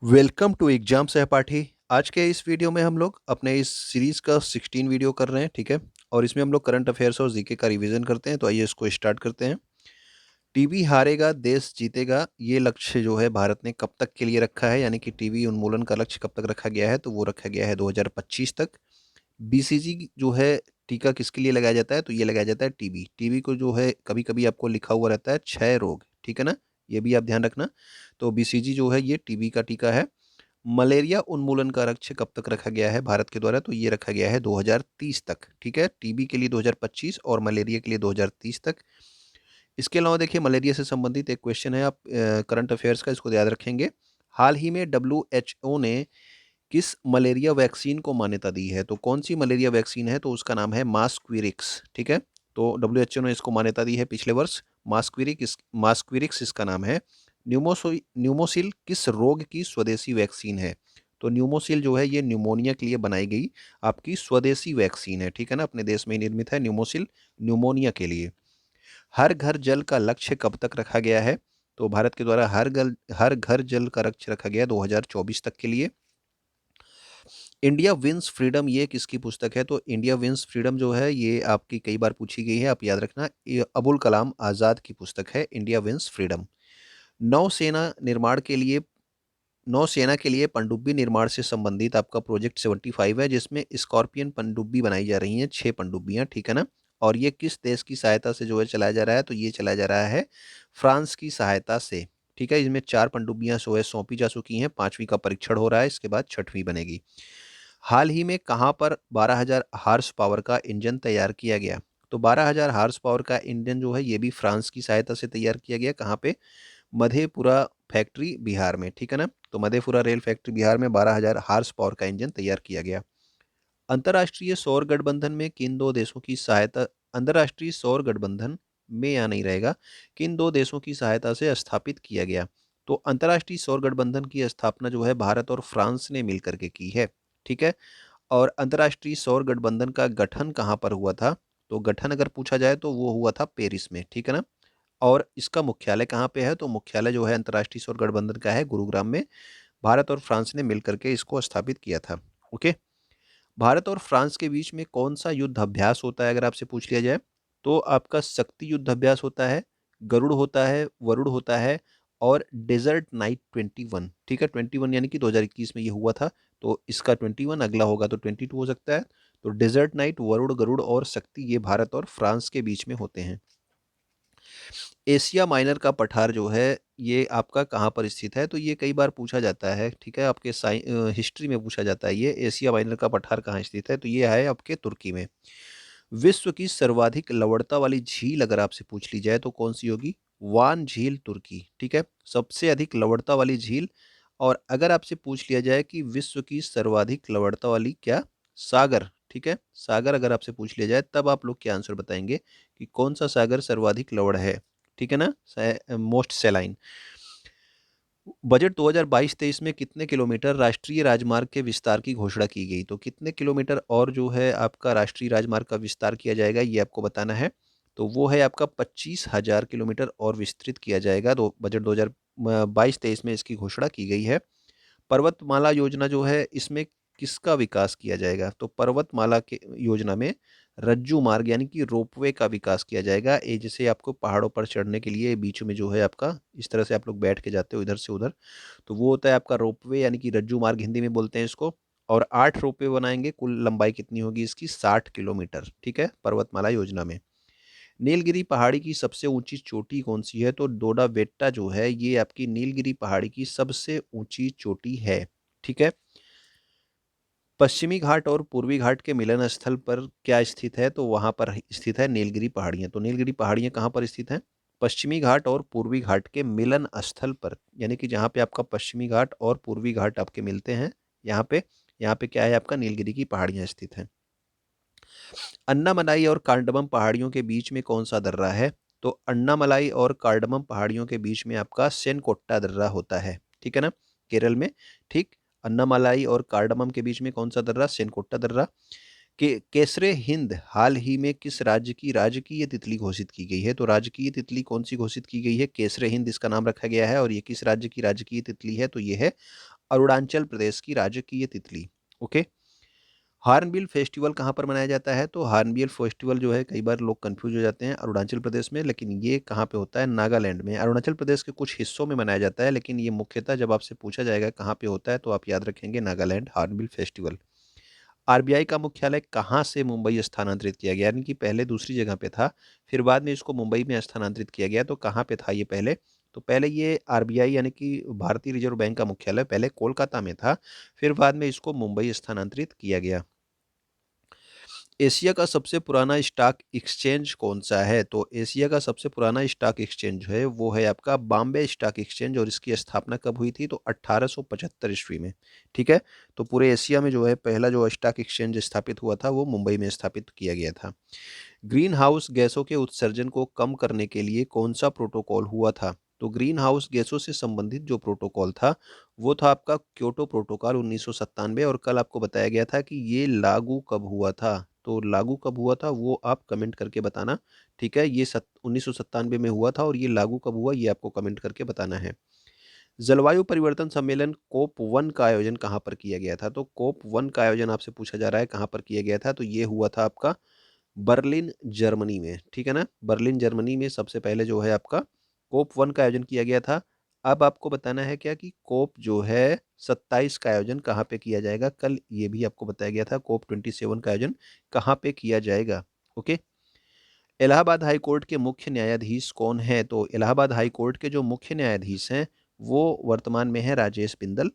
Welcome to exam सहपाठी। आज के इस वीडियो में हम लोग अपने इस सीरीज़ का 16 वीडियो कर रहे हैं, ठीक है। और इसमें हम लोग करंट अफेयर्स और जीके का रिवीजन करते हैं। तो आइए इसको स्टार्ट करते हैं। टीबी हारेगा देश जीतेगा, ये लक्ष्य जो है भारत ने कब तक के लिए रखा है, यानी कि टीबी उन्मूलन का लक्ष्य कब तक रखा गया है, तो वो रखा गया है 2025 तक। बीसीजी जो है टीका किसके लिए लगाया जाता है, तो ये लगाया जाता है टीबी। टीबी को जो है कभी कभी आपको लिखा हुआ रहता है क्षय रोग, ठीक है ना, ये भी आप ध्यान रखना। तो बीसीजी जो है ये टीबी का टीका है। मलेरिया उन्मूलन का लक्ष्य कब तक रखा गया है भारत के द्वारा, तो ये रखा गया है 2030 तक, ठीक है। टीबी के लिए 2025 और मलेरिया के लिए 2030 तक। इसके अलावा देखिए मलेरिया से संबंधित एक क्वेश्चन है, आप करंट अफेयर्स का, इसको याद रखेंगे। हाल ही में डब्ल्यूएचओ ने किस मलेरिया वैक्सीन को मान्यता दी है, तो कौन सी मलेरिया वैक्सीन है, तो उसका नाम है मास्क्विरिक्स, ठीक है। तो डब्ल्यूएचओ ने इसको मान्यता दी है पिछले वर्ष। मास्क्विरिक्स इसका नाम है। न्यूमोसिल किस रोग की स्वदेशी वैक्सीन है, तो न्यूमोसिल जो है ये न्यूमोनिया के लिए बनाई गई आपकी स्वदेशी वैक्सीन है, ठीक है ना, अपने देश में ही निर्मित है न्यूमोसिल, न्यूमोनिया के लिए। हर घर जल का लक्ष्य कब तक रखा गया है, तो भारत के द्वारा हर घर जल का लक्ष्य रखा गया 2024 तक के लिए। इंडिया विंस फ्रीडम ये किसकी पुस्तक है, तो इंडिया विंस फ्रीडम जो है ये आपकी कई बार पूछी गई है, आप याद रखना। ये अबुल कलाम आज़ाद की पुस्तक है, इंडिया विंस फ्रीडम। नौसेना निर्माण के लिए नौसेना के लिए पनडुब्बी निर्माण से संबंधित आपका प्रोजेक्ट 75 है, जिसमें स्कॉर्पियन पनडुब्बी बनाई जा रही हैं, 6 पनडुब्बियां, ठीक है ना। और ये किस देश की सहायता से जो है चलाया जा रहा है, तो ये चलाया जा रहा है फ्रांस की सहायता से, ठीक है। इसमें 4 पनडुब्बियां जो है सौंपी जा चुकी हैं, 5वीं का परीक्षण हो रहा है, इसके बाद 6वीं बनेगी। हाल ही में कहाँ पर 12,000 हार्स पावर का इंजन तैयार किया गया, तो 12,000 हार्स पावर का इंजन जो है ये भी फ्रांस की सहायता से तैयार किया गया। कहाँ पे, मधेपुरा फैक्ट्री बिहार में, ठीक है ना। तो मधेपुरा रेल फैक्ट्री बिहार में 12,000 हार्स पावर का इंजन तैयार किया गया। अंतर्राष्ट्रीय सौर गठबंधन में किन दो देशों की सहायता अंतर्राष्ट्रीय सौर गठबंधन में या नहीं रहेगा, किन दो देशों की सहायता से स्थापित किया गया, तो अंतर्राष्ट्रीय सौर गठबंधन की स्थापना जो है भारत और फ्रांस ने मिलकर के की है, ठीक है। और अंतर्राष्ट्रीय सौर गठबंधन का गठन कहाँ पर हुआ था, तो गठन अगर पूछा जाए तो वो हुआ था पेरिस में, ठीक है ना। और इसका मुख्यालय कहाँ पे है, तो मुख्यालय जो है अंतर्राष्ट्रीय सौर गठबंधन का है गुरुग्राम में। भारत और फ्रांस ने मिलकर के इसको स्थापित किया था। ओके। भारत और फ्रांस के बीच में कौन सा युद्ध अभ्यास होता है, अगर आपसे पूछ लिया जाए, तो आपका शक्ति युद्ध अभ्यास होता है, गरुड़ होता है, वरुड़ होता है, और डेजर्ट नाइट 21, ठीक है। 21 यानी कि 2021 में ये हुआ था, तो इसका 21 अगला होगा तो 22 हो सकता है। तो डेजर्ट नाइट, वरुड़, गरुड़ और शक्ति ये भारत और फ्रांस के बीच में होते हैं। एशिया माइनर का पठार जो है ये आपका कहाँ पर स्थित है, तो ये कई बार पूछा जाता है, ठीक है। आपके हिस्ट्री में पूछा जाता है, ये एशिया माइनर का पठार कहाँ स्थित है, तो ये है आपके तुर्की में। विश्व की सर्वाधिक लवणता वाली झील अगर आपसे पूछ ली जाए तो कौन सी होगी, वान झील तुर्की, ठीक है, सबसे अधिक लवणता वाली झील। और अगर आपसे पूछ लिया जाए कि विश्व की सर्वाधिक लवणता वाली क्या, सागर, ठीक है, सागर अगर आपसे पूछ लिया जाए तब आप लोग क्या आंसर बताएंगे कि कौन सा सागर सर्वाधिक लवण है, ठीक है ना, मोस्ट सेलाइन। बजट 2022-23 में कितने किलोमीटर राष्ट्रीय राजमार्ग के विस्तार की घोषणा की गई, तो कितने किलोमीटर और जो है आपका राष्ट्रीय राजमार्ग का विस्तार किया जाएगा ये आपको बताना है। तो वो है आपका 25,000 किलोमीटर और विस्तृत किया जाएगा, तो बजट 2022-23 में इसकी घोषणा की गई है। पर्वतमाला योजना जो है इसमें किसका विकास किया जाएगा, तो पर्वतमाला के योजना में रज्जू मार्ग यानी कि रोपवे का विकास किया जाएगा। ये जैसे आपको पहाड़ों पर चढ़ने के लिए बीच में जो है आपका इस तरह से आप लोग बैठ के जाते हो इधर से उधर, तो वो होता है आपका रोपवे यानी कि रज्जू मार्ग हिंदी में बोलते हैं इसको। और 8 रोपवे बनाएंगे, कुल लंबाई कितनी होगी इसकी, 60 किलोमीटर, ठीक है, पर्वतमाला योजना में। नीलगिरी पहाड़ी की सबसे ऊंची चोटी कौन सी है, तो डोडा बेट्टा जो है ये आपकी नीलगिरी पहाड़ी की सबसे ऊंची चोटी है, ठीक है। पश्चिमी घाट और पूर्वी घाट के मिलन स्थल पर क्या स्थित है, तो वहां पर स्थित है नीलगिरी पहाड़ियां। तो नीलगिरी पहाड़ियां कहाँ पर स्थित हैं, पश्चिमी घाट और पूर्वी घाट के मिलन स्थल पर, यानी कि जहाँ पे आपका पश्चिमी घाट और पूर्वी घाट आपके मिलते हैं, यहाँ पे क्या है, आपका नीलगिरी की पहाड़ियां स्थित हैं। अन्नामलाई और कार्डमम पहाड़ियों के बीच में कौन सा दर्रा है, तो अन्नामलाई और कार्डमम पहाड़ियों के बीच में आपका सेनकोट्टा दर्रा होता है, ठीक है ना, केरल में, ठीक। अन्नामलाई और कार्डमम के बीच में कौन सा दर्रा, सेनकोट्टा दर्रा। केसरे हिंद हाल ही में किस राज्य की राजकीय तितली घोषित की गई है, तो राजकीय तितली कौन सी घोषित की गई है, केसरे हिंद इसका नाम रखा गया है। और ये किस राज्य की राजकीय तितली है, तो ये है अरुणाचल प्रदेश की राजकीय तितली। ओके। हार्नबिल फेस्टिवल कहाँ पर मनाया जाता है? तो हार्नबिल फेस्टिवल जो है कई बार लोग कंफ्यूज हो जाते हैं अरुणाचल प्रदेश में, लेकिन ये कहाँ पे होता है? नागालैंड में। अरुणाचल प्रदेश के कुछ हिस्सों में मनाया जाता है, लेकिन ये मुख्यतः जब आपसे पूछा जाएगा कहाँ पे होता है तो आप याद रखेंगे नागालैंड हार्नबिल फेस्टिवल। आरबीआई का मुख्यालय कहाँ से मुंबई स्थानांतरित किया गया? यानी कि पहले दूसरी जगह पे था, फिर बाद में इसको मुंबई में स्थानांतरित किया गया, तो कहाँ पे था ये पहले? तो पहले ये आरबीआई यानी कि भारतीय रिजर्व बैंक का मुख्यालय पहले कोलकाता में था, फिर बाद में इसको मुंबई स्थानांतरित किया गया। एशिया का सबसे पुराना स्टॉक एक्सचेंज कौन-सा है? तो एशिया का सबसे पुराना स्टॉक एक्सचेंज जो है, वो है आपका बॉम्बे स्टॉक एक्सचेंज और इसकी स्थापना कब हुई थी? तो 1875 ईस्वी में, ठीक है? तो पूरे एशिया में जो है पहला जो स्टॉक एक्सचेंज स्थापित हुआ था, वो मुंबई में स्थापित किया गया था। ग्रीन हाउस गैसों के उत्सर्जन को कम करने के लिए कौन-सा प्रोटोकॉल हुआ था? तो ग्रीन हाउस गैसों से संबंधित जो प्रोटोकॉल था, वो था आपका क्योटो प्रोटोकॉल 1997 और कल आपको बताया गया था कि ये लागू कब हुआ था? तो लागू कब हुआ था वो आप कमेंट करके बताना, ठीक है? ये 1997 में हुआ था और ये लागू कब हुआ ये आपको कमेंट करके बताना है। जलवायु परिवर्तन सम्मेलन कोप 1 का आयोजन कहाँ पर किया गया था? तो कोप 1 का आयोजन आपसे पूछा जा रहा है कहाँ पर किया गया था? तो ये हुआ था आपका बर्लिन, जर्मनी में, ठीक है ना? बर्लिन, जर्मनी में सबसे पहले जो है आपका कोप 1 का आयोजन किया गया था। अब आपको बताना है क्या कि कोप जो है 27 का आयोजन कहाँ पे किया जाएगा? कल ये भी आपको बताया गया था कोप 27 का आयोजन कहाँ पे किया जाएगा? ओके। इलाहाबाद हाई कोर्ट के मुख्य न्यायाधीश कौन हैं? तो इलाहाबाद हाई कोर्ट के जो मुख्य न्यायाधीश हैं, वो वर्तमान में हैं राजेश बिंदल।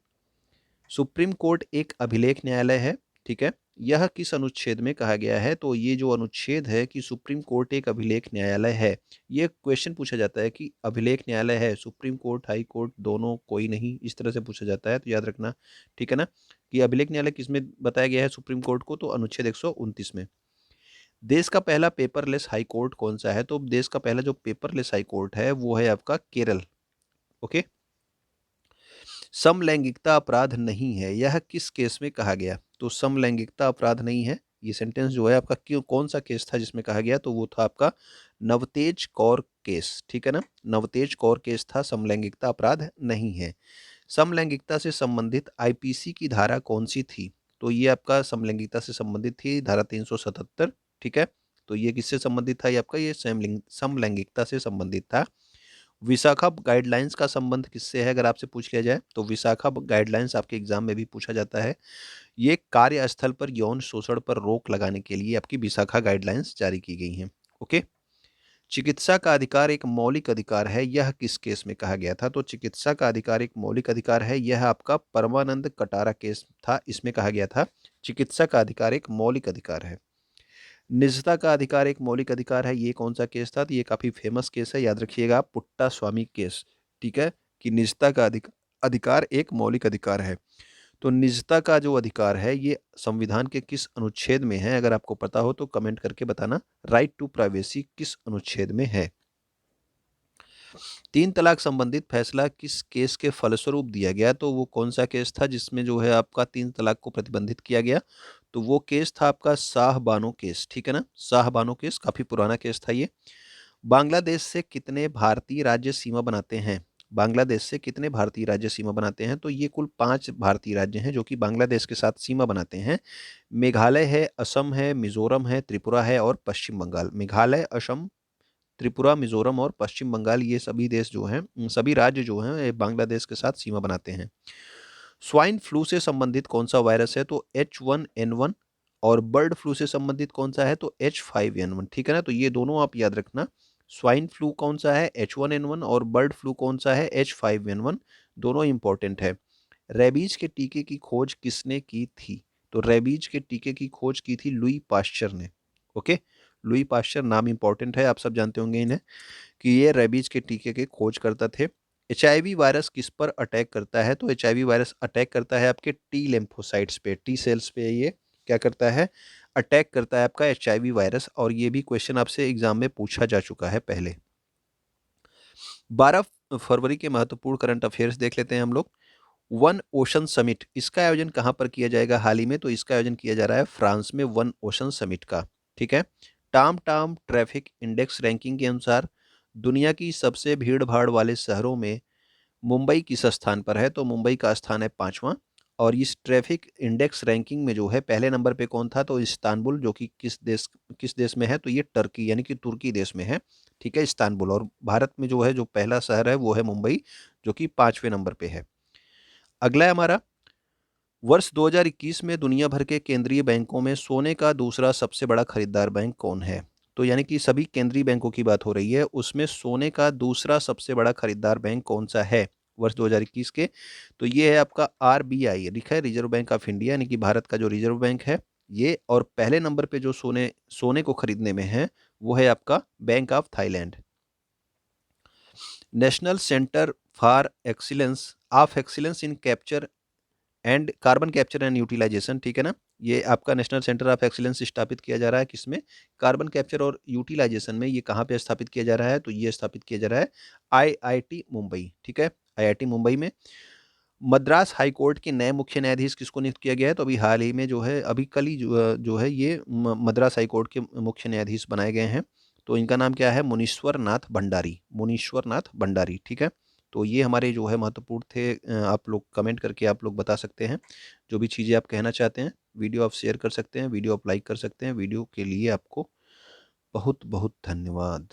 सुप्रीम कोर्ट एक अभिलेख न्यायालय है, ठीक है? यह किस अनुच्छेद में कहा गया है? तो ये जो अनुच्छेद है कि सुप्रीम कोर्ट एक अभिलेख न्यायालय है, ये क्वेश्चन पूछा जाता है कि अभिलेख न्यायालय है, सुप्रीम कोर्ट, हाई कोर्ट दोनों कोई नहीं, इस तरह से पूछा जाता है, तो याद रखना, ठीक है ना? कि अभिलेख न्यायालय किसमें बताया गया है सुप्रीम कोर्ट को? तो अनुच्छेद 129 में। देश का पहला पेपरलेस हाई कोर्ट कौन-सा है? तो देश का पहला जो पेपरलेस हाई कोर्ट है, वो है आपका केरल, ओके? समलैंगिकता अपराध नहीं है, यह किस केस में कहा गया? तो समलैंगिकता अपराध नहीं है, ये सेंटेंस जो है आपका क्यों कौन-सा केस था जिसमें कहा गया? तो वो था आपका नवतेज कौर केस, ठीक है ना? नवतेज कौर केस था, समलैंगिकता अपराध नहीं है। समलैंगिकता से संबंधित आईपीसी की धारा कौन-सी थी? तो ये आपका समलैंगिकता से संबंधित थी धारा 377, ठीक है? तो ये किससे संबंधित था? ये आपका ये समलैंगिकता से संबंधित था। विशाखा गाइडलाइंस का संबंध किससे है अगर आपसे पूछ लिया जाए? तो विशाखा गाइडलाइंस आपके एग्जाम में भी पूछा जाता है। ये कार्यस्थल पर यौन शोषण पर रोक लगाने के लिए आपकी विशाखा गाइडलाइंस जारी की गई हैं। ओके। चिकित्सा का अधिकार एक मौलिक अधिकार है, यह किस केस में कहा गया था? तो चिकित्सा का अधिकार एक मौलिक अधिकार है, यह आपका परमानंद कटारा केस था, इसमें कहा गया था चिकित्सा का अधिकार एक मौलिक अधिकार है। निजता का अधिकार एक मौलिक अधिकार है, ये कौन-सा केस था? तो ये काफ़ी फेमस केस है, याद रखिएगा पुट्टा स्वामी केस, ठीक है? कि निजता का अधिकार एक मौलिक अधिकार है। तो निजता का जो अधिकार है, ये संविधान के किस अनुच्छेद में है? अगर आपको पता हो तो कमेंट करके बताना, राइट टू प्राइवेसी किस अनुच्छेद में है? 3 तलाक संबंधित फैसला किस केस के फलस्वरूप दिया गया? तो वो कौन-सा केस था जिसमें जो है आपका 3 तलाक को प्रतिबंधित किया गया? तो वो केस था आपका शाह बानो केस, ठीक है ना? शाह बानो केस काफ़ी पुराना केस था ये। बांग्लादेश से कितने भारतीय राज्य सीमा बनाते हैं? बांग्लादेश से कितने भारतीय राज्य सीमा बनाते हैं? तो ये कुल 5 भारतीय राज्य हैं जो कि बांग्लादेश के साथ सीमा बनाते हैं। मेघालय है, असम है, मिज़ोरम है, त्रिपुरा है और पश्चिम बंगाल। मेघालय, असम, त्रिपुरा, मिज़ोरम और पश्चिम बंगाल ये सभी देश जो हैं सभी राज्य जो हैं ये बांग्लादेश के साथ सीमा बनाते हैं। स्वाइन फ्लू से संबंधित कौन-सा वायरस है? तो H1N1 और बर्ड फ्लू से संबंधित कौन-सा है? तो H5N1, ठीक है ना? तो ये दोनों आप याद रखना। स्वाइन फ्लू कौन-सा है? H1N1 और बर्ड फ्लू कौन-सा है? H5N1, दोनों इम्पोर्टेंट है। रेबीज के टीके की खोज किसने की थी? तो रेबीज के टीके की खोज की थी लुई पाश्चर ने, ओके? लुई पाश्चर नाम इम्पोर्टेंट है, आप सब जानते होंगे इन्हें कि ये रेबीज के टीके के खोजकर्ता थे। एचआईवी वायरस किस पर अटैक करता है? तो एचआईवी वायरस अटैक करता है आपके टी लिम्फोसाइट्स पे, टी सेल्स पे ये क्या करता है? अटैक करता है आपका एचआईवी वायरस और ये भी क्वेश्चन आपसे एग्जाम में पूछा जा चुका है पहले। 12 फरवरी के महत्वपूर्ण करंट अफेयर्स देख लेते हैं हम लोग। वन ओशन समिट इसका आयोजन कहाँ पर किया जाएगा हाल ही में? तो इसका आयोजन किया जा रहा है फ्रांस में वन ओशन समिट का, ठीक है? टाम टाम ट्रैफिक इंडेक्स रैंकिंग के अनुसार दुनिया की सबसे भीड़ भाड़ वाले शहरों में मुंबई किस स्थान पर है? तो मुंबई का स्थान है 5वां। और इस ट्रैफ़िक इंडेक्स रैंकिंग में जो है पहले नंबर पे कौन था? तो इस्तांबुल, जो कि किस देश में है? तो ये टर्की यानी कि तुर्की देश में है, ठीक है, इस्तांबुल। और भारत में जो है जो पहला शहर है वो है मुंबई, जो कि 5वें नंबर पे है। अगला है हमारा, वर्ष 2021 में दुनिया भर के केंद्रीय बैंकों में सोने का दूसरा सबसे बड़ा खरीदार बैंक कौन है? तो यानी कि सभी केंद्रीय बैंकों की बात हो रही है, उसमें सोने का दूसरा सबसे बड़ा खरीदार बैंक कौन-सा है वर्ष 2021 के? तो ये है आपका आरबीआई, लिखा है रिज़र्व बैंक ऑफ इंडिया, यानी कि भारत का जो रिज़र्व बैंक है ये। और पहले नंबर पे जो सोने सोने को खरीदने में है, वो है आपका bank of Thailand. National centre for excellence in capture and carbon capture and utilisation, ठीक है ना? ये आपका नेशनल सेंटर ऑफ एक्सीलेंस स्थापित किया जा रहा है किसमें? कार्बन कैप्चर और यूटिलाइजेशन में। ये कहाँ पे स्थापित किया जा रहा है? तो ये स्थापित किया जा रहा है आईआईटी मुंबई, ठीक है? आईआईटी मुंबई में। मद्रास हाई कोर्ट के नए मुख्य न्यायाधीश किसको नियुक्त किया गया है? तो अभी हाल ही में जो है, अभी कल ही जो है ये मद्रास हाई कोर्ट के मुख्य न्यायाधीश बनाए गए हैं। तो इनका नाम क्या है? मुनीश्वर नाथ भंडारी, मुनीश्वर नाथ भंडारी, ठीक है? तो ये हमारे जो है महत्वपूर्ण थे। आप लोग कमेंट करके आप लोग बता सकते हैं जो भी चीज़ें आप कहना चाहते हैं। वीडियो आप शेयर कर सकते हैं, वीडियो आप लाइक कर सकते हैं। वीडियो के लिए आपको बहुत बहुत धन्यवाद।